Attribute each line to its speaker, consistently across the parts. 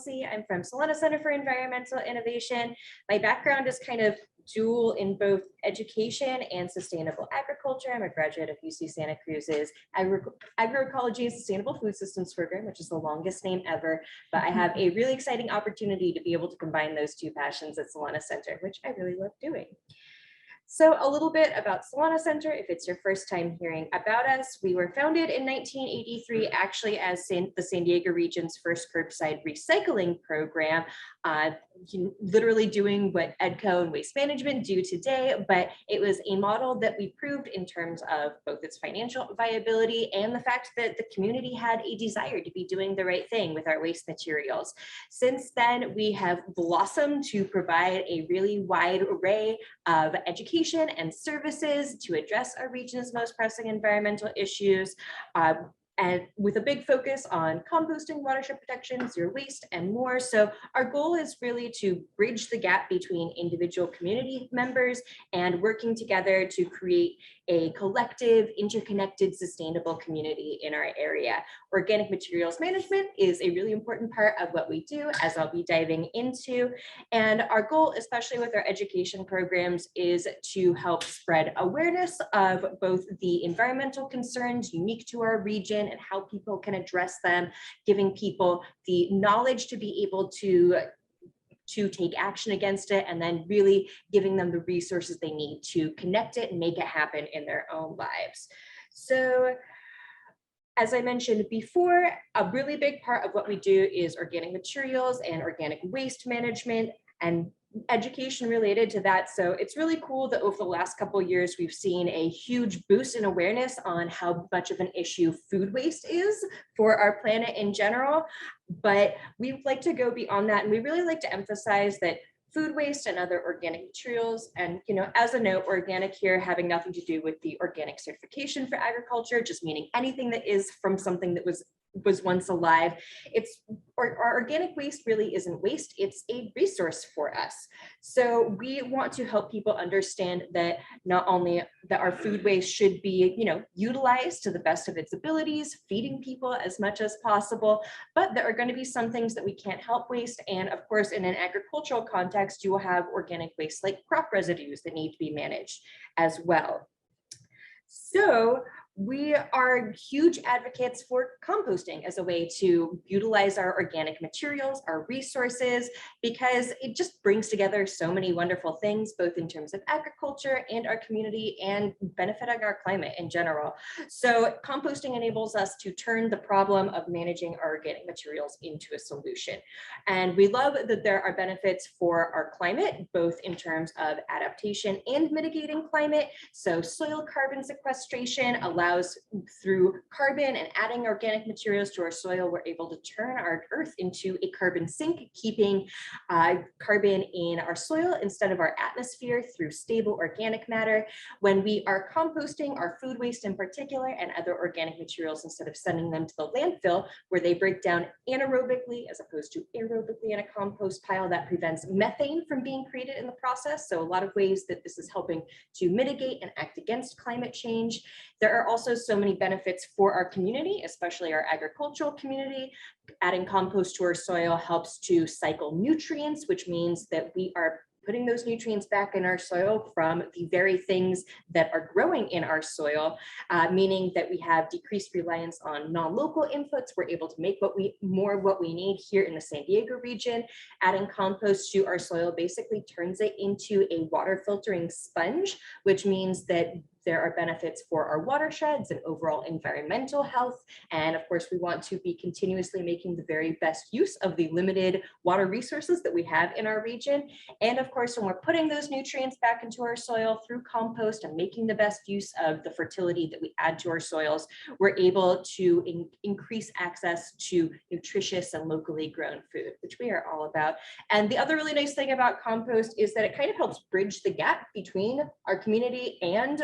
Speaker 1: Kelsea. I'm from Solana Center for Environmental Innovation. My background is kind of dual in both education and sustainable agriculture. I'm a graduate of UC Santa Cruz's Agroecology and Sustainable Food Systems program, which is the longest name ever. But I have a really exciting opportunity to be able to combine those two passions at Solana Center, which I really love doing. So a little bit about Solana Center, if it's your first time hearing about us. We were founded in 1983, actually as the San Diego region's first curbside recycling program, literally doing what EDCO and waste management do today, but it was a model that we proved in terms of both its financial viability and the fact that the community had a desire to be doing the right thing with our waste materials. Since then, we have blossomed to provide a really wide array of education and services to address our region's most pressing environmental issues, and with a big focus on composting, watershed protection, zero waste, and more. So our goal is really to bridge the gap between individual community members and working together to create a collective, interconnected, sustainable community in our area. Organic materials management is a really important part of what we do, as I'll be diving into. And our goal, especially with our education programs, is to help spread awareness of both the environmental concerns unique to our region and how people can address them, giving people the knowledge to be able to take action against it, and then really giving them the resources they need to connect it and make it happen in their own lives. So, as I mentioned before, a really big part of what we do is organic materials and organic waste management and education related to that. So it's really cool that over the last couple of years, we've seen a huge boost in awareness on how much of an issue food waste is for our planet in general. But we'd like to go beyond that. And we really like to emphasize that food waste and other organic materials, and as a note, organic here having nothing to do with the organic certification for agriculture, just meaning anything that is from something that was once alive. Our organic waste really isn't waste, it's a resource for us. So we want to help people understand that not only that our food waste should be, utilized to the best of its abilities, feeding people as much as possible, but there are going to be some things that we can't help waste. And of course, in an agricultural context, you will have organic waste like crop residues that need to be managed as well. So we are huge advocates for composting as a way to utilize our organic materials, our resources, because it just brings together so many wonderful things, both in terms of agriculture and our community and benefiting our climate in general. So composting enables us to turn the problem of managing our organic materials into a solution. And we love that there are benefits for our climate, both in terms of adaptation and mitigating climate. So soil carbon sequestration allows through carbon and adding organic materials to our soil, we're able to turn our earth into a carbon sink, keeping carbon in our soil instead of our atmosphere through stable organic matter. When we are composting our food waste in particular and other organic materials, instead of sending them to the landfill where they break down anaerobically as opposed to aerobically in a compost pile, that prevents methane from being created in the process. So a lot of ways that this is helping to mitigate and act against climate change. There are also so many benefits for our community, especially our agricultural community. Adding compost to our soil helps to cycle nutrients, which means that we are putting those nutrients back in our soil from the very things that are growing in our soil, meaning that we have decreased reliance on non-local inputs. We're able to make what we need here in the San Diego region. Adding compost to our soil basically turns it into a water filtering sponge, which means that there are benefits for our watersheds and overall environmental health. And of course, we want to be continuously making the very best use of the limited water resources that we have in our region. And of course, when we're putting those nutrients back into our soil through compost and making the best use of the fertility that we add to our soils, we're able to increase access to nutritious and locally grown food, which we are all about. And the other really nice thing about compost is that it kind of helps bridge the gap between our community and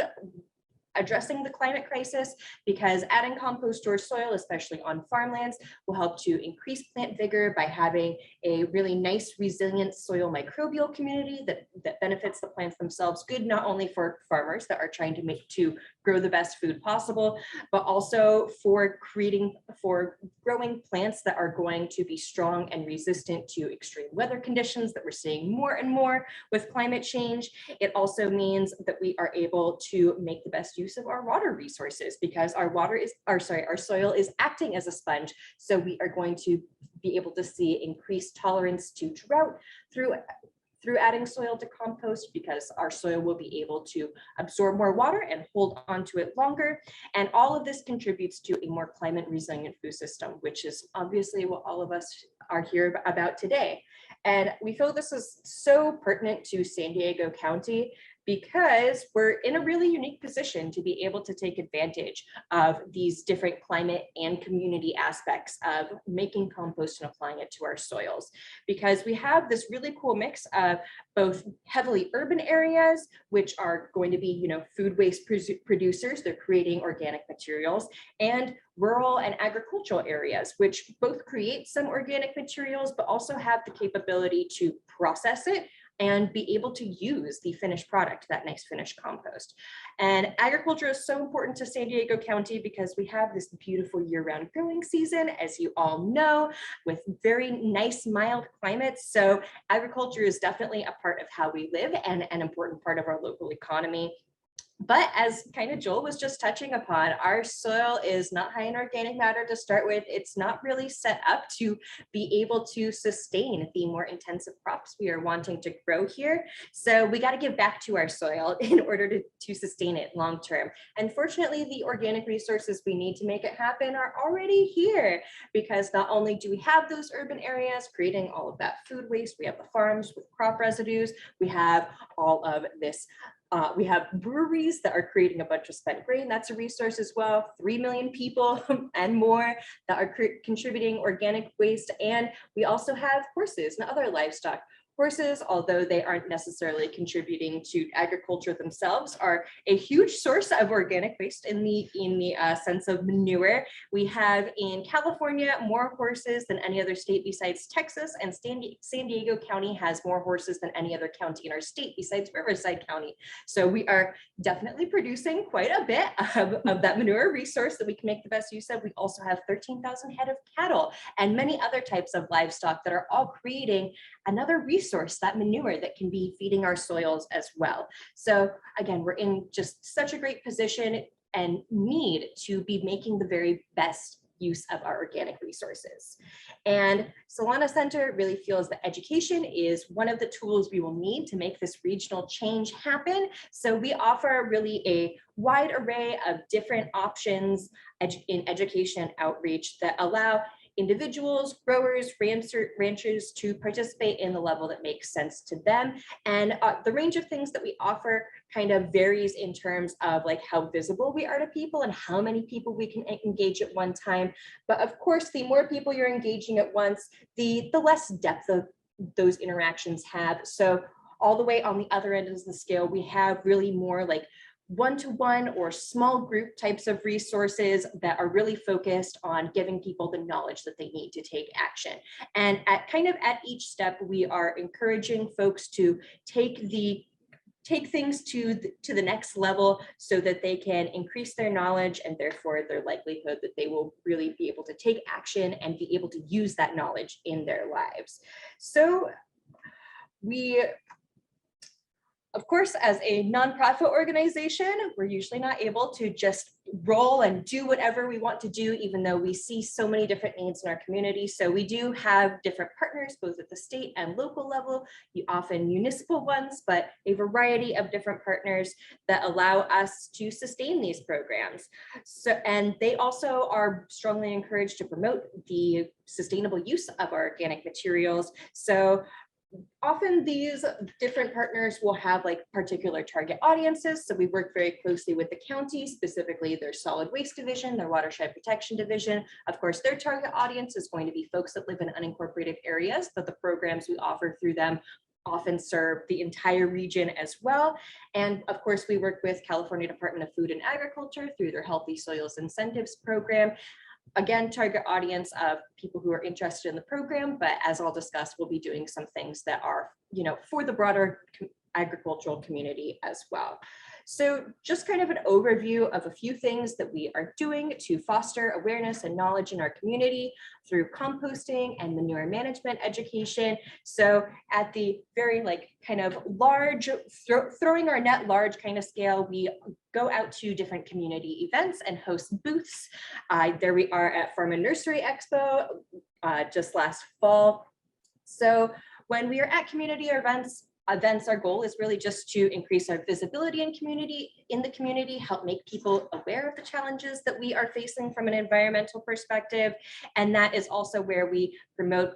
Speaker 1: addressing the climate crisis, because adding compost to our soil, especially on farmlands, will help to increase plant vigor by having a really nice, resilient soil microbial community that benefits the plants themselves. Good not only for farmers that are trying to grow the best food possible, but also for growing plants that are going to be strong and resistant to extreme weather conditions that we're seeing more and more with climate change. It also means that we are able to make the best use of our water resources, because our soil is acting as a sponge. So we are going to be able to see increased tolerance to drought through adding soil to compost, because our soil will be able to absorb more water and hold onto it longer. And all of this contributes to a more climate resilient food system, which is obviously what all of us are here about today. And we feel this is so pertinent to San Diego County, because we're in a really unique position to be able to take advantage of these different climate and community aspects of making compost and applying it to our soils. Because we have this really cool mix of both heavily urban areas, which are going to be, food waste producers, they're creating organic materials, and rural and agricultural areas, which both create some organic materials, but also have the capability to process it and be able to use the finished product, that nice finished compost. And agriculture is so important to San Diego County because we have this beautiful year-round growing season, as you all know, with very nice, mild climates. So agriculture is definitely a part of how we live and an important part of our local economy. But as kind of Joel was just touching upon, our soil is not high in organic matter to start with. It's not really set up to be able to sustain the more intensive crops we are wanting to grow here. So we got to give back to our soil in order to sustain it long term. And fortunately, the organic resources we need to make it happen are already here, because not only do we have those urban areas creating all of that food waste, we have the farms with crop residues, we have all of this we have breweries that are creating a bunch of spent grain. That's a resource as well. 3 million people and more that are contributing organic waste. And we also have horses and other livestock. Horses, although they aren't necessarily contributing to agriculture themselves, are a huge source of organic waste in the sense of manure. We have in California more horses than any other state besides Texas, and San Diego County has more horses than any other county in our state besides Riverside County. So we are definitely producing quite a bit of that manure resource that we can make the best use of. We also have 13,000 head of cattle and many other types of livestock that are all creating another resource, that manure that can be feeding our soils as well. So again, we're in just such a great position and need to be making the very best use of our organic resources. And Solana Center really feels that education is one of the tools we will need to make this regional change happen. So we offer really a wide array of different options in education outreach that allow individuals, growers, ranchers to participate in the level that makes sense to them. And the range of things that we offer kind of varies in terms of like how visible we are to people and how many people we can engage at one time. But of course, the more people you're engaging at once, the less depth of those interactions have. So all the way on the other end of the scale, we have really more like one-to-one or small group types of resources that are really focused on giving people the knowledge that they need to take action. And at each step, we are encouraging folks to take things to the next level so that they can increase their knowledge and therefore their likelihood that they will really be able to take action and be able to use that knowledge in their lives. So of course, as a nonprofit organization, we're usually not able to just roll and do whatever we want to do, even though we see so many different needs in our community. So we do have different partners, both at the state and local level, often municipal ones, but a variety of different partners that allow us to sustain these programs. So, and they also are strongly encouraged to promote the sustainable use of our organic materials. So often these different partners will have like particular target audiences. So we work very closely with the county, specifically their solid waste division, their watershed protection division. Of course, their target audience is going to be folks that live in unincorporated areas, but the programs we offer through them often serve the entire region as well. And of course, we work with California Department of Food and Agriculture through their Healthy Soils Incentives program. Again, target audience of people who are interested in the program, but as I'll discuss, we'll be doing some things that are, for the broader agricultural community as well. So just kind of an overview of a few things that we are doing to foster awareness and knowledge in our community through composting and manure management education. So at the very kind of large, throwing our net large kind of scale, we go out to different community events and host booths. There we are at Farm and Nursery Expo just last fall. So when we are at community events, our goal is really just to increase our visibility in the community, help make people aware of the challenges that we are facing from an environmental perspective. And that is also where we promote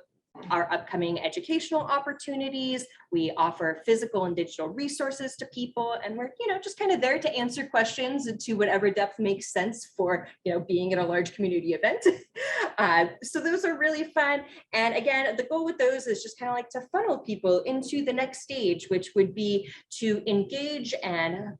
Speaker 1: our upcoming educational opportunities. We offer physical and digital resources to people, and we're just kind of there to answer questions to whatever depth makes sense for being at a large community event. So those are really fun. And again, the goal with those is just kind of to funnel people into the next stage, which would be to engage and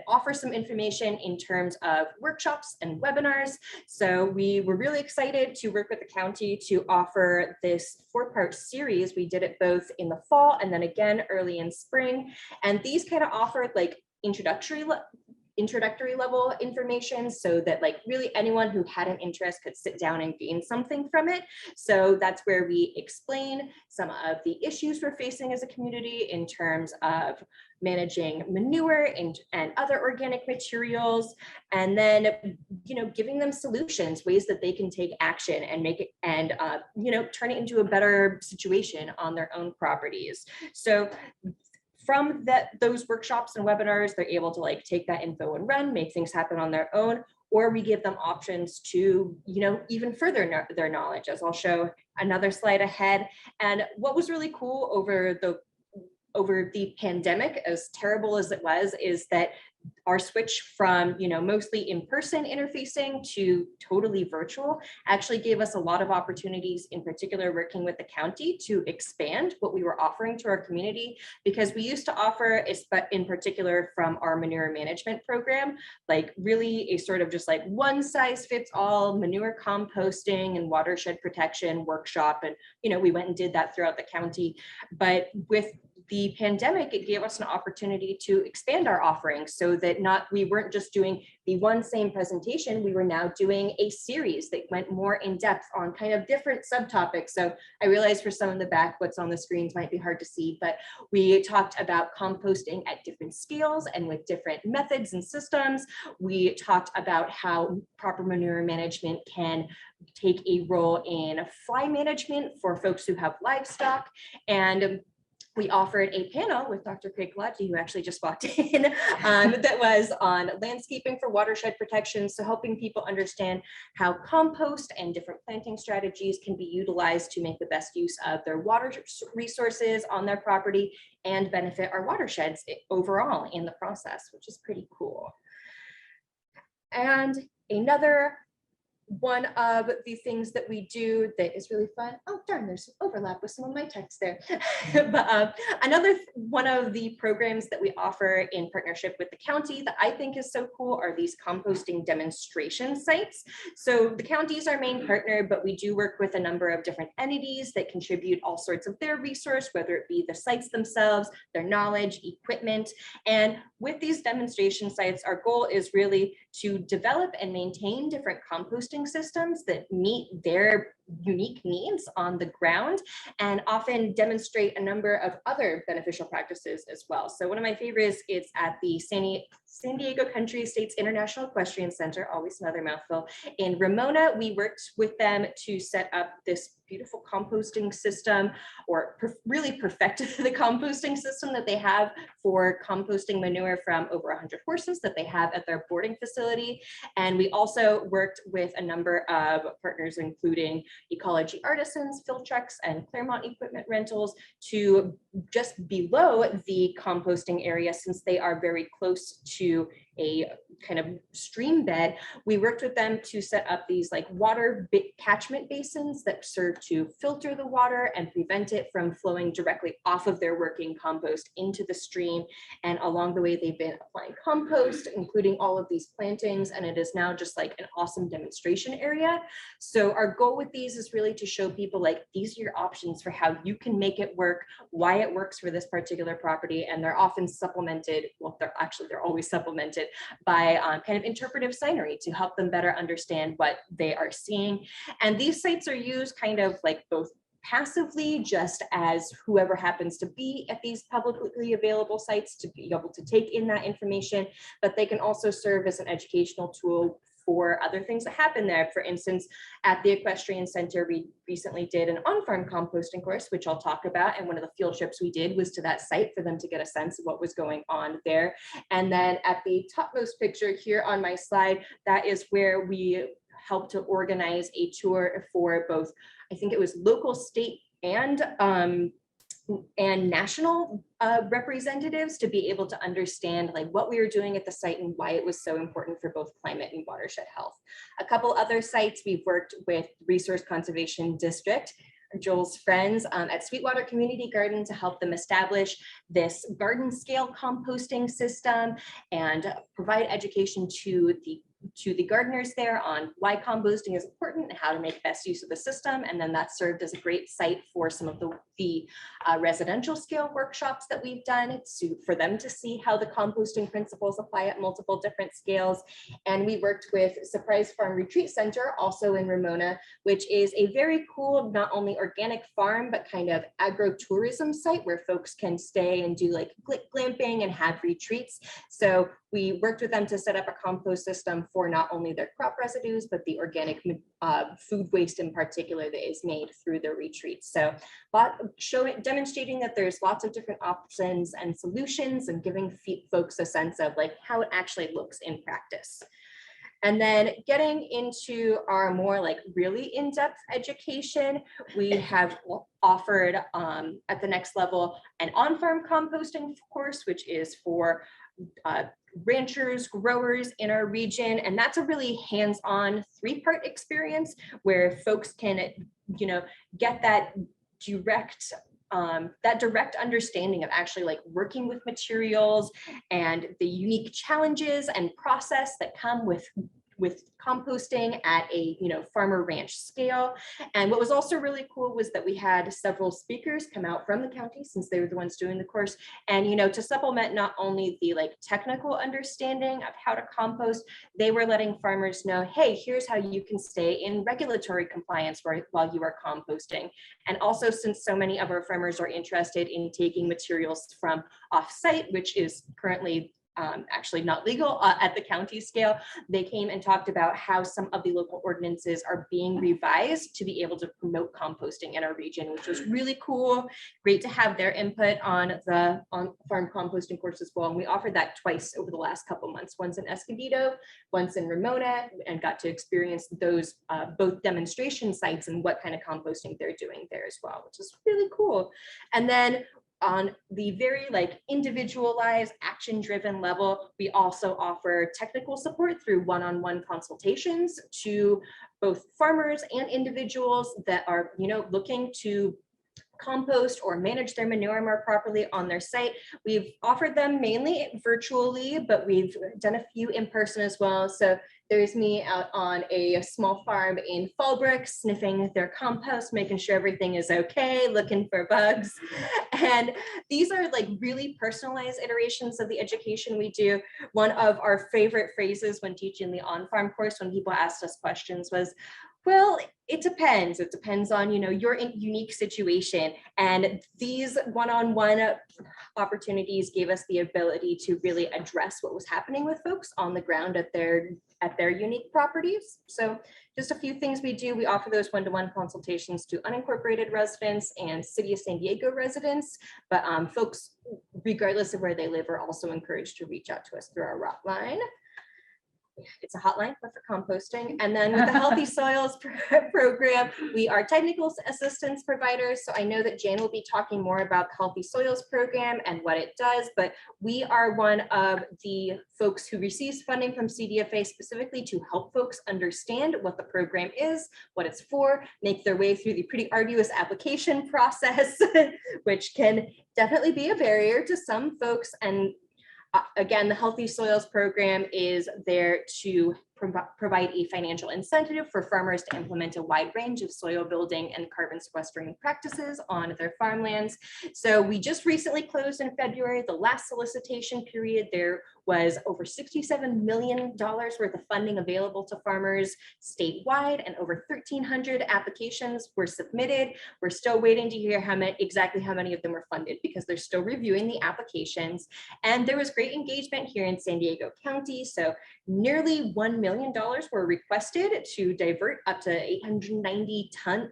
Speaker 1: offer some information in terms of workshops and webinars. So we were really excited to work with the county to offer this 4-part series. We did it both in the fall and then again early in spring. And these kind of offered introductory level information so that really anyone who had an interest could sit down and gain something from it. So that's where we explain some of the issues we're facing as a community in terms of managing manure and other organic materials, and then giving them solutions, ways that they can take action and make it and turn it into a better situation on their own properties. So from those workshops and webinars, they're able to take that info and run, make things happen on their own, or we give them options to even further their knowledge, as I'll show another slide ahead. And what was really cool over the pandemic, as terrible as it was, is that our switch from mostly in-person interfacing to totally virtual actually gave us a lot of opportunities, in particular working with the county, to expand what we were offering to our community, because we used to offer, in particular from our manure management program, really a sort of just one size fits all manure composting and watershed protection workshop, and we went and did that throughout the county. But with the pandemic, it gave us an opportunity to expand our offerings so that we weren't just doing the one same presentation, we were now doing a series that went more in depth on kind of different subtopics. So I realize for some of the back, what's on the screens might be hard to see, but we talked about composting at different scales and with different methods and systems. We talked about how proper manure management can take a role in fly management for folks who have livestock, and we offered a panel with Dr. Craig Galati, who actually just walked in, that was on landscaping for watershed protection. So helping people understand how compost and different planting strategies can be utilized to make the best use of their water resources on their property and benefit our watersheds overall in the process, which is pretty cool. And another one of the things that we do that is really fun. Oh, darn, there's overlap with some of my text there. But another one of the programs that we offer in partnership with the county that I think is so cool are these composting demonstration sites. So the county is our main partner, but we do work with a number of different entities that contribute all sorts of their resource, whether it be the sites themselves, their knowledge, equipment. And with these demonstration sites, our goal is really to develop and maintain different composting systems that meet their unique needs on the ground, and often demonstrate a number of other beneficial practices as well. So one of my favorites is at the San Diego Country Estates International Equestrian Center, always another mouthful, in Ramona. We worked with them to set up this beautiful composting system, or really perfect the composting system that they have for composting manure from over 100 horses that they have at their boarding facility. And we also worked with a number of partners, including Ecology Artisans, Fill Trucks, and Claremont Equipment Rentals, to just below the composting area, since they are very close to a kind of stream bed, we worked with them to set up these like water catchment basins that serve to filter the water and prevent it from flowing directly off of their working compost into the stream. And along the way, they've been applying compost, including all of these plantings, and it is now just like an awesome demonstration area. So our goal with these is really to show people like these are your options for how you can make it work, why it works for this particular property, and they're often supplemented, well, they're always supplemented by kind of interpretive signery to help them better understand what they are seeing. And these sites are used kind of like both passively, just as whoever happens to be at these publicly available sites to be able to take in that information, but they can also serve as an educational tool for other things that happen there. For instance, at the Equestrian Center, we recently did an on-farm composting course, which I'll talk about. And one of the field trips we did was to that site for them to get a sense of what was going on there. And then at the topmost picture here on my slide, that is where we helped to organize a tour for both, I think it was local, state, and national representatives to be able to understand like what we were doing at the site and why it was so important for both climate and watershed health. A couple other sites we've worked with Resource Conservation District, Joel's friends at Sweetwater Community Garden, to help them establish this garden scale composting system and provide education to the gardeners there on why composting is important and how to make best use of the system. And then that served as a great site for some of the residential scale workshops that we've done for them to see how the composting principles apply at multiple different scales. And we worked with Surprise Farm Retreat Center, also in Ramona, which is a very cool, not only organic farm, but kind of agro-tourism site where folks can stay and do like glamping and have retreats. So we worked with them to set up a compost system for not only their crop residues, but the organic food waste in particular that is made through the retreats. So demonstrating that there's lots of different options and solutions and giving folks a sense of like how it actually looks in practice. And then getting into our more like really in-depth education, we have offered at the next level an on-farm composting course, which is for ranchers, growers in our region. And that's a really hands-on 3-part experience where folks can, get that direct understanding of actually like working with materials and the unique challenges and process that come with composting at a farmer ranch scale. And what was also really cool was that we had several speakers come out from the county, since they were the ones doing the course, and to supplement not only the like technical understanding of how to compost, they were letting farmers know, hey, here's how you can stay in regulatory compliance while you are composting. And also, since so many of our farmers are interested in taking materials from off-site, which is currently actually not legal at the county scale, they came and talked about how some of the local ordinances are being revised to be able to promote composting in our region, which was really cool. Great to have their input on the on-farm composting course as well. And we offered that twice over the last couple months, once in Escondido, once in Ramona, and got to experience those both demonstration sites and what kind of composting they're doing there as well, which is really cool. And then on the very like individualized, action-driven level, we also offer technical support through one-on-one consultations to both farmers and individuals that are, looking to compost or manage their manure more properly on their site. We've offered them mainly virtually, but we've done a few in person as well. So there's me out on a small farm in Fallbrook, sniffing their compost, making sure everything is okay, looking for bugs. And these are like really personalized iterations of the education we do. One of our favorite phrases when teaching the on-farm course, when people asked us questions, was, well, it depends. It depends on, your unique situation. And these one-on-one opportunities gave us the ability to really address what was happening with folks on the ground at their unique properties. So just a few things we do. We offer those one-to-one consultations to unincorporated residents and City of San Diego residents, but folks, regardless of where they live, are also encouraged to reach out to us through our hotline. it's a hotline, but for composting. And then with the Healthy Soils program, we are technical assistance providers. So I know that Jan will be talking more about the Healthy Soils program and what it does, but we are one of the folks who receives funding from CDFA specifically to help folks understand what the program is, what it's for, make their way through the pretty arduous application process, which can definitely be a barrier to some folks. And again, the Healthy Soils program is there to provide a financial incentive for farmers to implement a wide range of soil building and carbon sequestering practices on their farmlands. So we just recently closed in February, the last solicitation period. There was over $67 million worth of funding available to farmers statewide, and over 1,300 applications were submitted. We're still waiting to hear exactly how many of them were funded, because they're still reviewing the applications. And there was great engagement here in San Diego County. So nearly $1 million were requested to divert up to 890 tons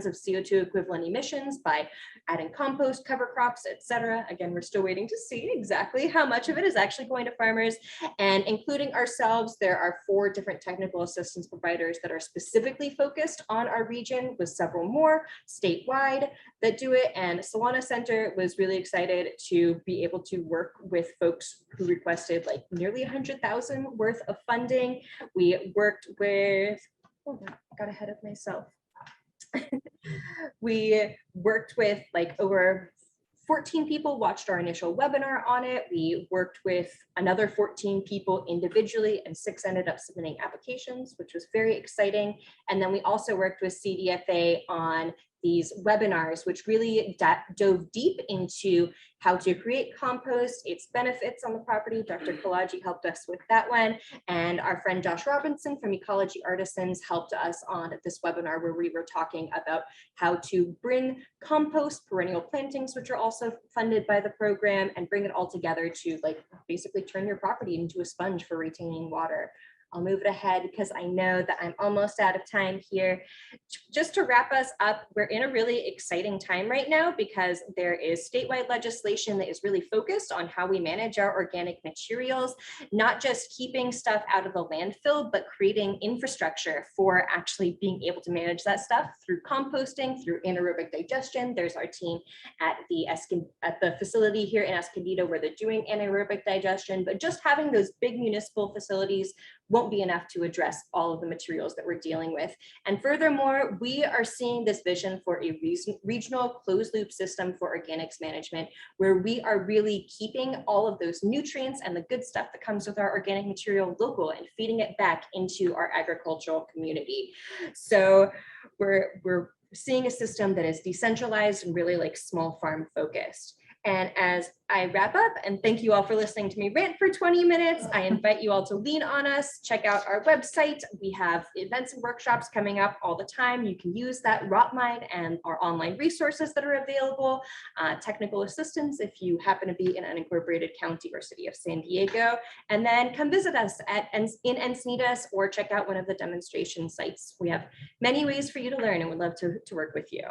Speaker 1: of CO2 equivalent emissions by adding compost, cover crops, etc. Again, we're still waiting to see exactly how much of it is actually going to farmers. And including ourselves, there are 4 different technical assistance providers that are specifically focused on our region, with several more statewide that do it. And Solana Center was really excited to be able to work with folks who requested like nearly 100,000 worth of funding. We worked with, oh, I got ahead of myself. We worked with like over 14 people watched our initial webinar on it. We worked with another 14 people individually, and 6 ended up submitting applications, which was very exciting. And then we also worked with CDFA on these webinars, which really dove deep into how to create compost, its benefits on the property. Dr. Kalaji helped us with that one. And our friend Josh Robinson from Ecology Artisans helped us on this webinar, where we were talking about how to bring compost, perennial plantings, which are also funded by the program, and bring it all together to like basically turn your property into a sponge for retaining water. I'll move it ahead because I know that I'm almost out of time here. Just to wrap us up, we're in a really exciting time right now, because there is statewide legislation that is really focused on how we manage our organic materials, not just keeping stuff out of the landfill, but creating infrastructure for actually being able to manage that stuff through composting, through anaerobic digestion. There's our team at the facility here in Escondido where they're doing anaerobic digestion, but just having those big municipal facilities won't be enough to address all of the materials that we're dealing with. And furthermore, we are seeing this vision for a regional closed loop system for organics management, where we are really keeping all of those nutrients and the good stuff that comes with our organic material local and feeding it back into our agricultural community. So we're seeing a system that is decentralized and really like small farm focused. And as I wrap up, and thank you all for listening to me rant for 20 minutes, I invite you all to lean on us, check out our website. We have events and workshops coming up all the time. You can use that Rotmind and our online resources that are available, technical assistance if you happen to be in an unincorporated county or city of San Diego, and then come visit us in Encinitas or check out one of the demonstration sites. We have many ways for you to learn and would love to work with you.